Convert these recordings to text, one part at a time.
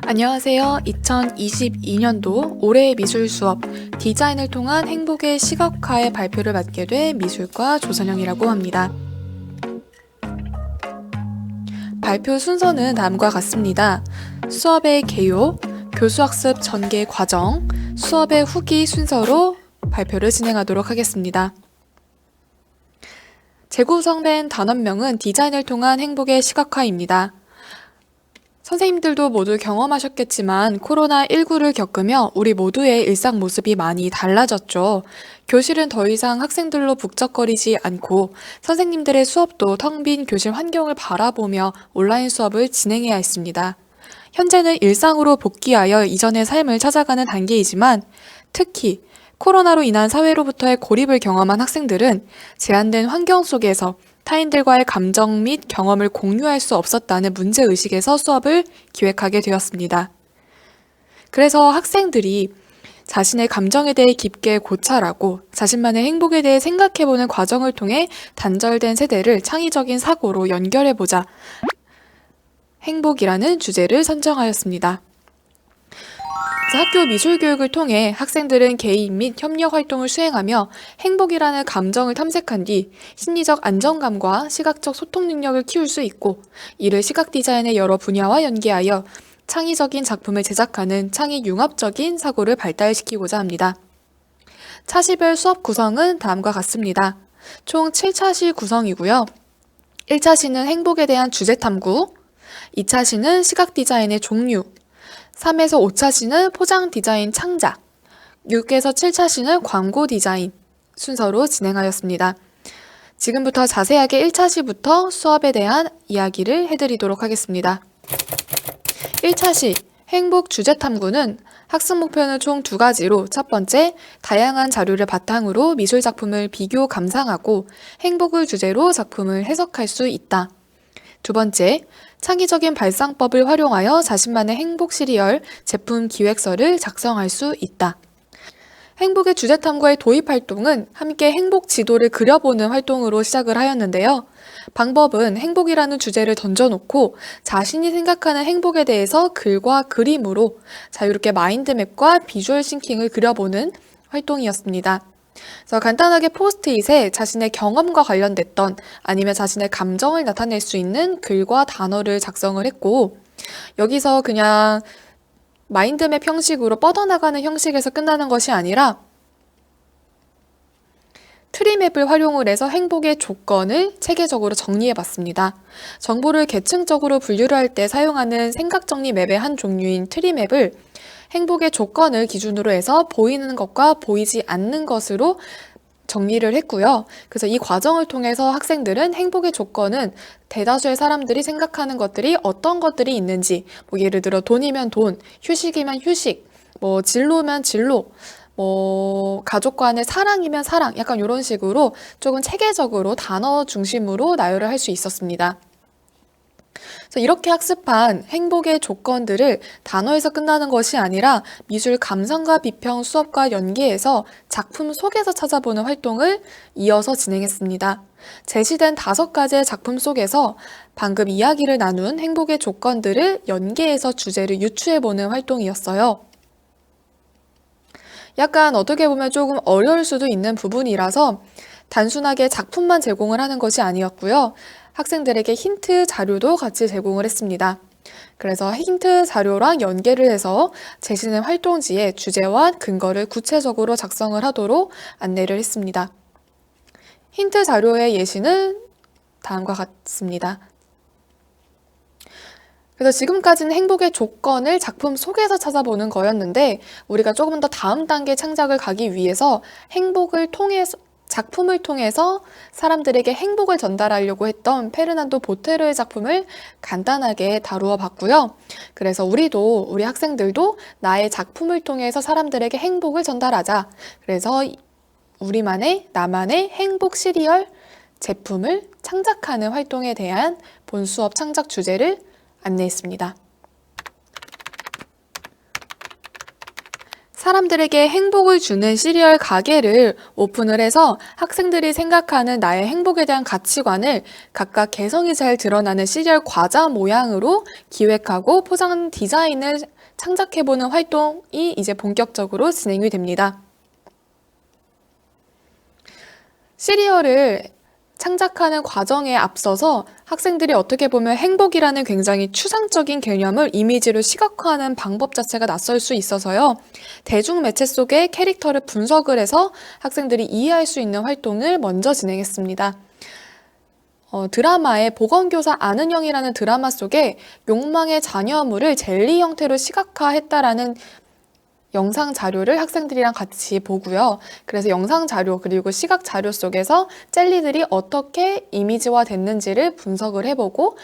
안녕하세요. 2022년도 올해의 미술 수업 디자인을 통한 행복의 시각화의 발표를 맡게 된 미술과 조선영이라고 합니다. 발표 순서는 다음과 같습니다. 수업의 개요, 교수학습 전개 과정, 수업의 후기 순서로 발표를 진행하도록 하겠습니다. 재구성된 단원명은 디자인을 통한 행복의 시각화입니다. 선생님들도 모두 경험하셨겠지만 코로나19를 겪으며 우리 모두의 일상 모습이 많이 달라졌죠. 교실은 더 이상 학생들로 북적거리지 않고 선생님들의 수업도 텅 빈 교실 환경을 바라보며 온라인 수업을 진행해야 했습니다. 현재는 일상으로 복귀하여 이전의 삶을 찾아가는 단계이지만 특히 코로나로 인한 사회로부터의 고립을 경험한 학생들은 제한된 환경 속에서 타인들과의 감정 및 경험을 공유할 수 없었다는 문제의식에서 수업을 기획하게 되었습니다. 그래서 학생들이 자신의 감정에 대해 깊게 고찰하고 자신만의 행복에 대해 생각해보는 과정을 통해 단절된 세대를 창의적인 사고로 연결해보자 행복이라는 주제를 선정하였습니다. 학교 미술교육을 통해 학생들은 개인 및 협력 활동을 수행하며 행복이라는 감정을 탐색한 뒤 심리적 안정감과 시각적 소통 능력을 키울 수 있고 이를 시각 디자인의 여러 분야와 연계하여 창의적인 작품을 제작하는 창의융합적인 사고를 발달시키고자 합니다. 차시별 수업 구성은 다음과 같습니다. 총 7차시 구성이고요. 1차시는 행복에 대한 주제 탐구, 2차시는 시각 디자인의 종류, 3에서 5차시는 포장 디자인 창작, 6에서 7차시는 광고 디자인 순서로 진행하였습니다. 지금부터 자세하게 1차시부터 수업에 대한 이야기를 해드리도록 하겠습니다. 1차시 행복 주제 탐구는 학습 목표는 총 2가지로 첫 번째, 다양한 자료를 바탕으로 미술 작품을 비교 감상하고 행복을 주제로 작품을 해석할 수 있다. 두 번째, 창의적인 발상법을 활용하여 자신만의 행복 시리얼 제품 기획서를 작성할 수 있다. 행복의 주제 탐구의 도입 활동은 함께 행복 지도를 그려보는 활동으로 시작을 하였는데요. 방법은 행복이라는 주제를 던져놓고 자신이 생각하는 행복에 대해서 글과 그림으로 자유롭게 마인드맵과 비주얼 싱킹을 그려보는 활동이었습니다. 그래서 간단하게 포스트잇에 자신의 경험과 관련됐던 아니면 자신의 감정을 나타낼 수 있는 글과 단어를 작성을 했고 여기서 그냥 마인드맵 형식으로 뻗어나가는 형식에서 끝나는 것이 아니라 트리맵을 활용을 해서 행복의 조건을 체계적으로 정리해봤습니다. 정보를 계층적으로 분류를 할 때 사용하는 생각정리 맵의 한 종류인 트리맵을 행복의 조건을 기준으로 해서 보이는 것과 보이지 않는 것으로 정리를 했고요. 그래서 이 과정을 통해서 학생들은 행복의 조건은 대다수의 사람들이 생각하는 것들이 어떤 것들이 있는지, 뭐 예를 들어 돈이면 돈, 휴식이면 휴식, 뭐 진로면 진로, 뭐 가족 간의 사랑이면 사랑, 약간 이런 식으로 조금 체계적으로 단어 중심으로 나열을 할 수 있었습니다. 그래서 이렇게 학습한 행복의 조건들을 단어에서 끝나는 것이 아니라 미술 감상과 비평 수업과 연계해서 작품 속에서 찾아보는 활동을 이어서 진행했습니다. 제시된 5가지의 작품 속에서 방금 이야기를 나눈 행복의 조건들을 연계해서 주제를 유추해보는 활동이었어요. 약간 어떻게 보면 조금 어려울 수도 있는 부분이라서 단순하게 작품만 제공을 하는 것이 아니었고요. 학생들에게 힌트 자료도 같이 제공을 했습니다. 그래서 힌트 자료랑 연계를 해서 제시된 활동지에 주제와 근거를 구체적으로 작성을 하도록 안내를 했습니다. 힌트 자료의 예시는 다음과 같습니다. 그래서 지금까지는 행복의 조건을 작품 속에서 찾아보는 거였는데 우리가 조금 더 다음 단계 창작을 가기 위해서 작품을 통해서 사람들에게 행복을 전달하려고 했던 페르난도 보테르의 작품을 간단하게 다루어 봤고요. 그래서 우리 학생들도 나의 작품을 통해서 사람들에게 행복을 전달하자. 그래서 나만의 행복 시리얼 제품을 창작하는 활동에 대한 본 수업 창작 주제를 안내했습니다. 사람들에게 행복을 주는 시리얼 가게를 오픈을 해서 학생들이 생각하는 나의 행복에 대한 가치관을 각각 개성이 잘 드러나는 시리얼 과자 모양으로 기획하고 포장 디자인을 창작해보는 활동이 이제 본격적으로 진행이 됩니다. 시리얼을 창작하는 과정에 앞서서 학생들이 어떻게 보면 행복이라는 굉장히 추상적인 개념을 이미지로 시각화하는 방법 자체가 낯설 수 있어서요. 대중매체 속의 캐릭터를 분석을 해서 학생들이 이해할 수 있는 활동을 먼저 진행했습니다. 드라마의 보건교사 아는 형이라는 드라마 속에 욕망의 자녀물을 젤리 형태로 시각화했다라는 영상 자료를 학생들이랑 같이 보고요. 그래서 영상 자료 그리고 시각 자료 속에서 젤리들이 어떻게 이미지화 됐는지를 분석을 해보고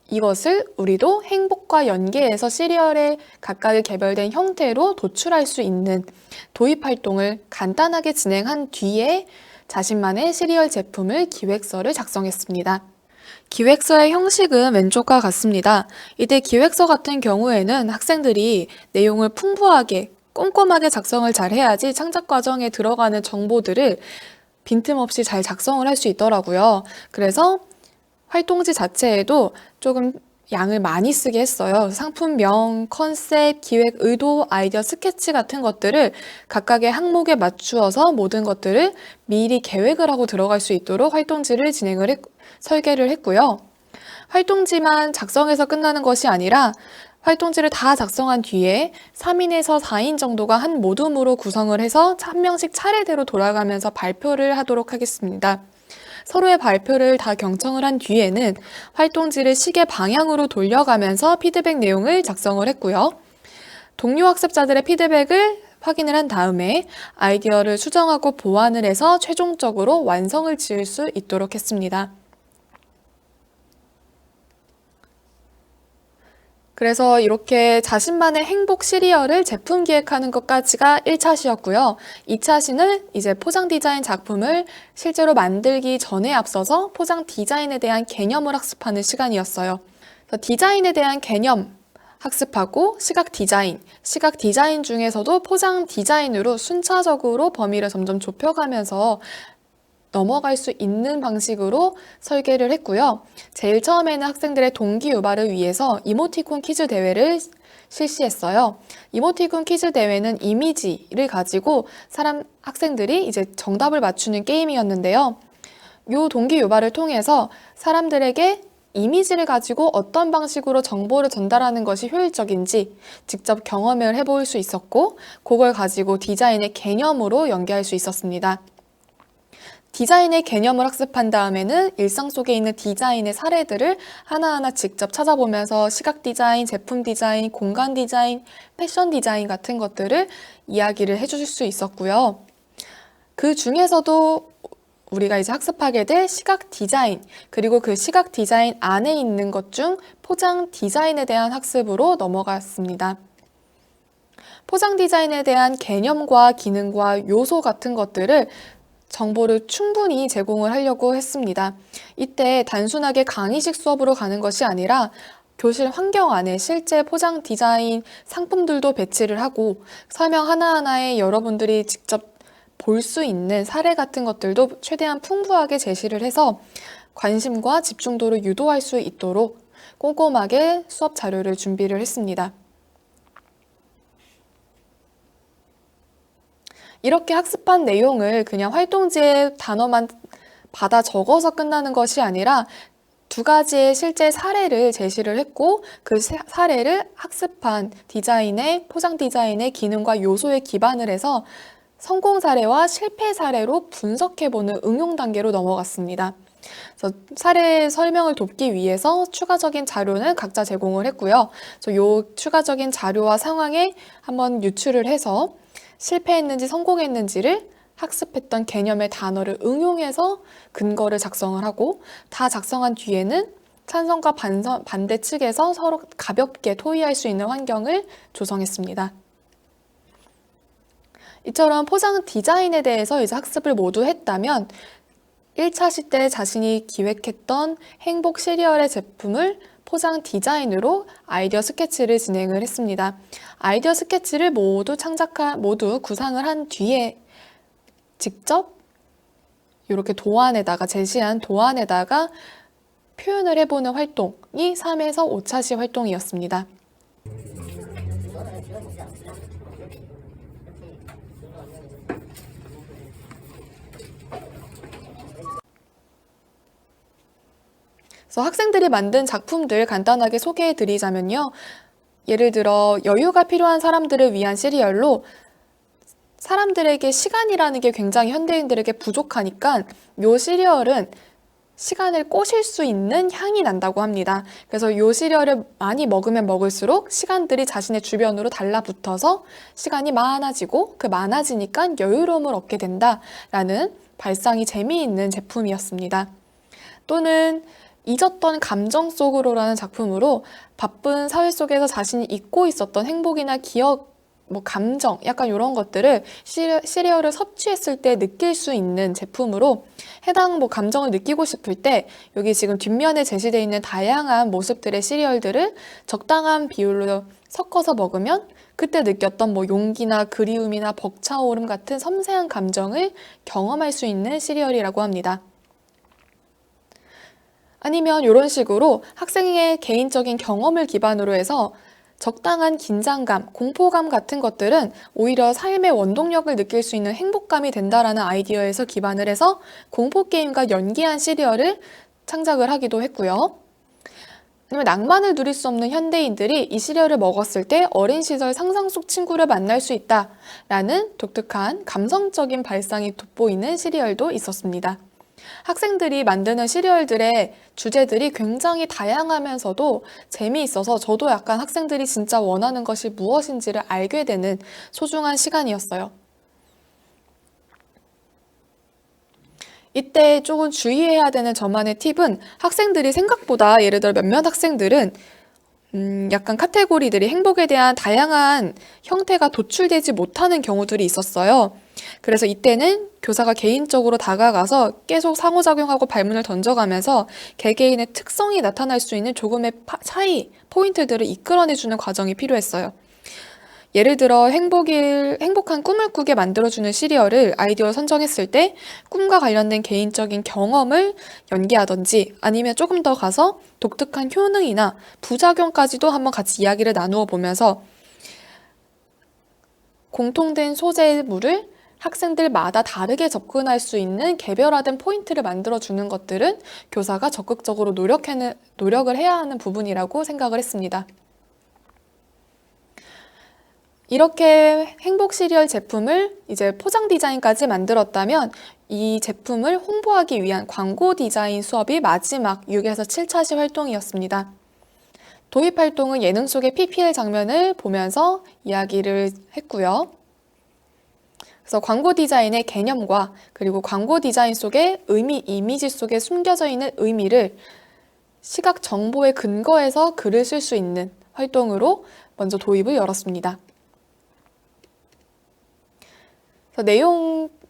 이것을 우리도 행복과 연계해서 시리얼의 각각의 개별된 형태로 도출할 수 있는 도입 활동을 간단하게 진행한 뒤에 자신만의 시리얼 제품을 기획서를 작성했습니다. 기획서의 형식은 왼쪽과 같습니다. 이때 기획서 같은 경우에는 학생들이 내용을 풍부하게 꼼꼼하게 작성을 잘 해야지 창작 과정에 들어가는 정보들을 빈틈없이 잘 작성을 할 수 있더라고요. 그래서 활동지 자체에도 조금 양을 많이 쓰게 했어요. 상품명, 컨셉, 기획, 의도, 아이디어, 스케치 같은 것들을 각각의 항목에 맞추어서 모든 것들을 미리 계획을 하고 들어갈 수 있도록 활동지를 설계를 했고요. 활동지만 작성해서 끝나는 것이 아니라 활동지를 다 작성한 뒤에 3인에서 4인 정도가 한 모둠으로 구성을 해서 한 명씩 차례대로 돌아가면서 발표를 하도록 하겠습니다. 서로의 발표를 다 경청을 한 뒤에는 활동지를 시계 방향으로 돌려가면서 피드백 내용을 작성을 했고요. 동료 학습자들의 피드백을 확인을 한 다음에 아이디어를 수정하고 보완을 해서 최종적으로 완성을 지을 수 있도록 했습니다. 그래서 이렇게 자신만의 행복 시리얼을 제품 기획하는 것까지가 1차시였고요. 2차시는 이제 포장 디자인 작품을 실제로 만들기 전에 앞서서 포장 디자인에 대한 개념을 학습하는 시간이었어요. 디자인에 대한 개념 학습하고 시각 디자인 중에서도 포장 디자인으로 순차적으로 범위를 점점 좁혀가면서 넘어갈 수 있는 방식으로 설계를 했고요. 제일 처음에는 학생들의 동기 유발을 위해서 이모티콘 퀴즈 대회를 실시했어요. 이모티콘 퀴즈 대회는 이미지를 가지고 학생들이 이제 정답을 맞추는 게임이었는데요. 이 동기 유발을 통해서 사람들에게 이미지를 가지고 어떤 방식으로 정보를 전달하는 것이 효율적인지 직접 경험을 해볼 수 있었고, 그걸 가지고 디자인의 개념으로 연계할 수 있었습니다. 디자인의 개념을 학습한 다음에는 일상 속에 있는 디자인의 사례들을 하나하나 직접 찾아보면서 시각 디자인, 제품 디자인, 공간 디자인, 패션 디자인 같은 것들을 이야기를 해주실 수 있었고요. 그 중에서도 우리가 이제 학습하게 될 시각 디자인, 그리고 그 시각 디자인 안에 있는 것 중 포장 디자인에 대한 학습으로 넘어갔습니다. 포장 디자인에 대한 개념과 기능과 요소 같은 것들을 정보를 충분히 제공을 하려고 했습니다. 이때 단순하게 강의식 수업으로 가는 것이 아니라 교실 환경 안에 실제 포장 디자인 상품들도 배치를 하고 설명 하나하나에 여러분들이 직접 볼 수 있는 사례 같은 것들도 최대한 풍부하게 제시를 해서 관심과 집중도를 유도할 수 있도록 꼼꼼하게 수업 자료를 준비를 했습니다. 이렇게 학습한 내용을 그냥 활동지에 단어만 받아 적어서 끝나는 것이 아니라 2가지의 실제 사례를 제시를 했고 그 사례를 학습한 포장 디자인의 기능과 요소에 기반을 해서 성공 사례와 실패 사례로 분석해보는 응용 단계로 넘어갔습니다. 그래서 사례 설명을 돕기 위해서 추가적인 자료는 각자 제공을 했고요. 이 추가적인 자료와 상황에 한번 유출을 해서 실패했는지 성공했는지를 학습했던 개념의 단어를 응용해서 근거를 작성을 하고 다 작성한 뒤에는 찬성과 반대 측에서 서로 가볍게 토의할 수 있는 환경을 조성했습니다. 이처럼 포장 디자인에 대해서 이제 학습을 모두 했다면 1차시 때 자신이 기획했던 행복 시리얼의 제품을 포장 디자인으로 아이디어 스케치를 진행을 했습니다. 아이디어 스케치를 모두 구상을 한 뒤에 직접 이렇게 제시한 도안에다가 표현을 해보는 활동이 3에서 5차시 활동이었습니다. 그래서 학생들이 만든 작품들 간단하게 소개해 드리자면요. 예를 들어 여유가 필요한 사람들을 위한 시리얼로 사람들에게 시간이라는 게 굉장히 현대인들에게 부족하니까 이 시리얼은 시간을 꼬실 수 있는 향이 난다고 합니다. 그래서 이 시리얼을 많이 먹으면 먹을수록 시간들이 자신의 주변으로 달라붙어서 시간이 많아지고 그 많아지니까 여유로움을 얻게 된다라는 발상이 재미있는 제품이었습니다. 또는 잊었던 감정 속으로라는 작품으로 바쁜 사회 속에서 자신이 잊고 있었던 행복이나 기억, 감정, 약간 이런 것들을 시리얼을 섭취했을 때 느낄 수 있는 제품으로 해당 감정을 느끼고 싶을 때 여기 지금 뒷면에 제시되어 있는 다양한 모습들의 시리얼들을 적당한 비율로 섞어서 먹으면 그때 느꼈던 용기나 그리움이나 벅차오름 같은 섬세한 감정을 경험할 수 있는 시리얼이라고 합니다. 아니면 이런 식으로 학생의 개인적인 경험을 기반으로 해서 적당한 긴장감, 공포감 같은 것들은 오히려 삶의 원동력을 느낄 수 있는 행복감이 된다라는 아이디어에서 기반을 해서 공포게임과 연계한 시리얼을 창작을 하기도 했고요. 아니면 낭만을 누릴 수 없는 현대인들이 이 시리얼을 먹었을 때 어린 시절 상상 속 친구를 만날 수 있다라는 독특한 감성적인 발상이 돋보이는 시리얼도 있었습니다. 학생들이 만드는 시리얼들의 주제들이 굉장히 다양하면서도 재미있어서 저도 약간 학생들이 진짜 원하는 것이 무엇인지를 알게 되는 소중한 시간이었어요. 이때 조금 주의해야 되는 저만의 팁은 학생들이 생각보다 예를 들어 몇몇 학생들은 약간 카테고리들이 행복에 대한 다양한 형태가 도출되지 못하는 경우들이 있었어요. 그래서 이때는 교사가 개인적으로 다가가서 계속 상호작용하고 발문을 던져가면서 개개인의 특성이 나타날 수 있는 조금의 차이, 포인트들을 이끌어내주는 과정이 필요했어요. 예를 들어 행복한 꿈을 꾸게 만들어주는 시리얼을 아이디어 선정했을 때 꿈과 관련된 개인적인 경험을 연기하던지 아니면 조금 더 가서 독특한 효능이나 부작용까지도 한번 같이 이야기를 나누어 보면서 공통된 소재물을 학생들마다 다르게 접근할 수 있는 개별화된 포인트를 만들어주는 것들은 교사가 적극적으로 노력을 해야 하는 부분이라고 생각을 했습니다. 이렇게 행복 시리얼 제품을 이제 포장 디자인까지 만들었다면 이 제품을 홍보하기 위한 광고 디자인 수업이 마지막 6에서 7차시 활동이었습니다. 도입 활동은 예능 속의 PPL 장면을 보면서 이야기를 했고요. 그래서 광고 디자인의 개념과 그리고 광고 디자인 속의 이미지 속에 숨겨져 있는 의미를 시각 정보의 근거에서 글을 쓸 수 있는 활동으로 먼저 도입을 열었습니다.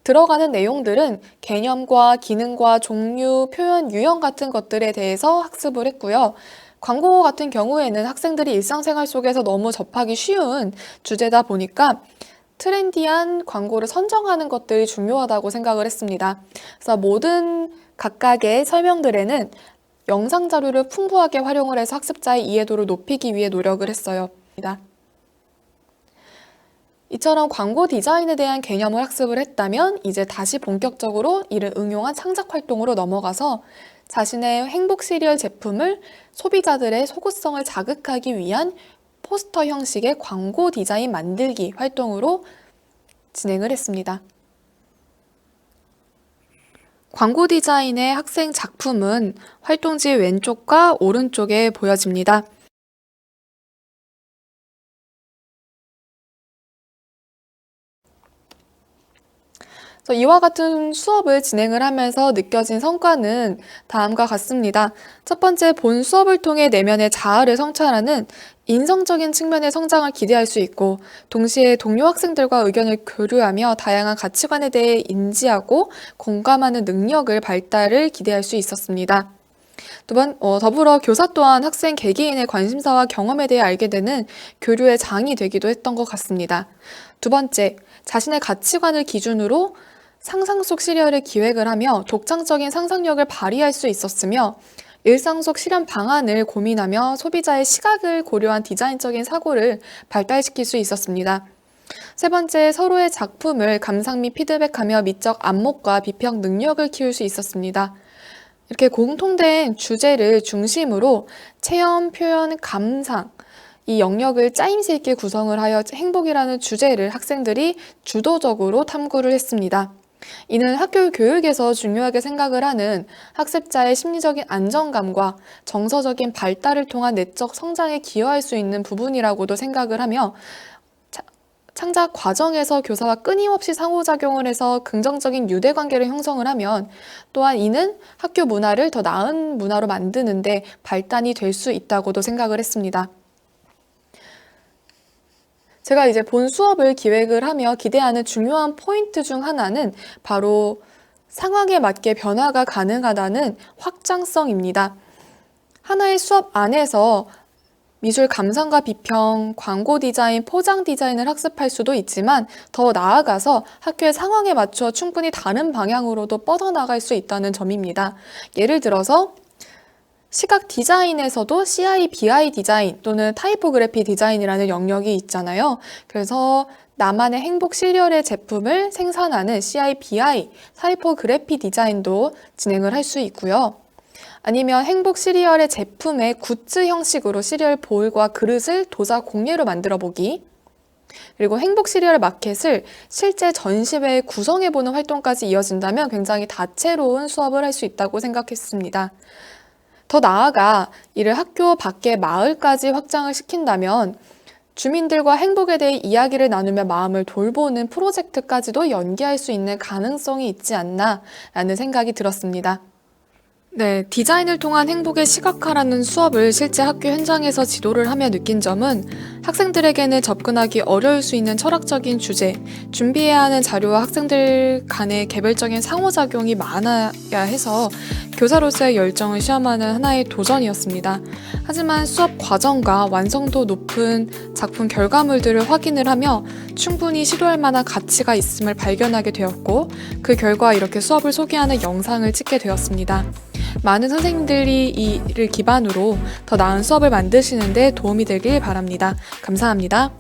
들어가는 내용들은 개념과 기능과 종류, 표현, 유형 같은 것들에 대해서 학습을 했고요. 광고 같은 경우에는 학생들이 일상생활 속에서 너무 접하기 쉬운 주제다 보니까 트렌디한 광고를 선정하는 것들이 중요하다고 생각을 했습니다. 그래서 모든 각각의 설명들에는 영상 자료를 풍부하게 활용을 해서 학습자의 이해도를 높이기 위해 노력을 했어요. 이처럼 광고 디자인에 대한 개념을 학습을 했다면 이제 다시 본격적으로 이를 응용한 창작 활동으로 넘어가서 자신의 행복 시리얼 제품을 소비자들의 소구성을 자극하기 위한 포스터 형식의 광고 디자인 만들기 활동으로 진행을 했습니다. 광고 디자인의 학생 작품은 활동지 왼쪽과 오른쪽에 보여집니다. 이와 같은 수업을 진행을 하면서 느껴진 성과는 다음과 같습니다. 첫 번째, 본 수업을 통해 내면의 자아를 성찰하는 인성적인 측면의 성장을 기대할 수 있고 동시에 동료 학생들과 의견을 교류하며 다양한 가치관에 대해 인지하고 공감하는 능력을 발달을 기대할 수 있었습니다. 더불어 교사 또한 학생 개개인의 관심사와 경험에 대해 알게 되는 교류의 장이 되기도 했던 것 같습니다. 두 번째, 자신의 가치관을 기준으로 상상 속 시리얼을 기획을 하며 독창적인 상상력을 발휘할 수 있었으며 일상 속 실현 방안을 고민하며 소비자의 시각을 고려한 디자인적인 사고를 발달시킬 수 있었습니다. 세 번째, 서로의 작품을 감상 및 피드백하며 미적 안목과 비평 능력을 키울 수 있었습니다. 이렇게 공통된 주제를 중심으로 체험, 표현, 감상, 이 영역을 짜임새 있게 구성을 하여 행복이라는 주제를 학생들이 주도적으로 탐구를 했습니다. 이는 학교 교육에서 중요하게 생각을 하는 학습자의 심리적인 안정감과 정서적인 발달을 통한 내적 성장에 기여할 수 있는 부분이라고도 생각을 하며 창작 과정에서 교사와 끊임없이 상호작용을 해서 긍정적인 유대관계를 형성을 하면 또한 이는 학교 문화를 더 나은 문화로 만드는 데 발단이 될 수 있다고도 생각을 했습니다. 제가 이제 본 수업을 기획을 하며 기대하는 중요한 포인트 중 하나는 바로 상황에 맞게 변화가 가능하다는 확장성입니다. 하나의 수업 안에서 미술 감상과 비평, 광고 디자인, 포장 디자인을 학습할 수도 있지만 더 나아가서 학교의 상황에 맞춰 충분히 다른 방향으로도 뻗어나갈 수 있다는 점입니다. 예를 들어서 시각 디자인에서도 CI, BI 디자인 또는 타이포그래피 디자인이라는 영역이 있잖아요. 그래서 나만의 행복 시리얼의 제품을 생산하는 CI, BI, 타이포그래피 디자인도 진행을 할 수 있고요. 아니면 행복 시리얼의 제품의 굿즈 형식으로 시리얼 볼과 그릇을 도자 공예로 만들어 보기, 그리고 행복 시리얼 마켓을 실제 전시회에 구성해보는 활동까지 이어진다면 굉장히 다채로운 수업을 할 수 있다고 생각했습니다. 더 나아가 이를 학교 밖의 마을까지 확장을 시킨다면 주민들과 행복에 대해 이야기를 나누며 마음을 돌보는 프로젝트까지도 연계할 수 있는 가능성이 있지 않나라는 생각이 들었습니다. 네, 디자인을 통한 행복의 시각화라는 수업을 실제 학교 현장에서 지도를 하며 느낀 점은 학생들에게는 접근하기 어려울 수 있는 철학적인 주제, 준비해야 하는 자료와 학생들 간의 개별적인 상호작용이 많아야 해서 교사로서의 열정을 시험하는 하나의 도전이었습니다. 하지만 수업 과정과 완성도 높은 작품 결과물들을 확인을 하며 충분히 시도할 만한 가치가 있음을 발견하게 되었고, 그 결과 이렇게 수업을 소개하는 영상을 찍게 되었습니다. 많은 선생님들이 이를 기반으로 더 나은 수업을 만드시는 데 도움이 되길 바랍니다. 감사합니다.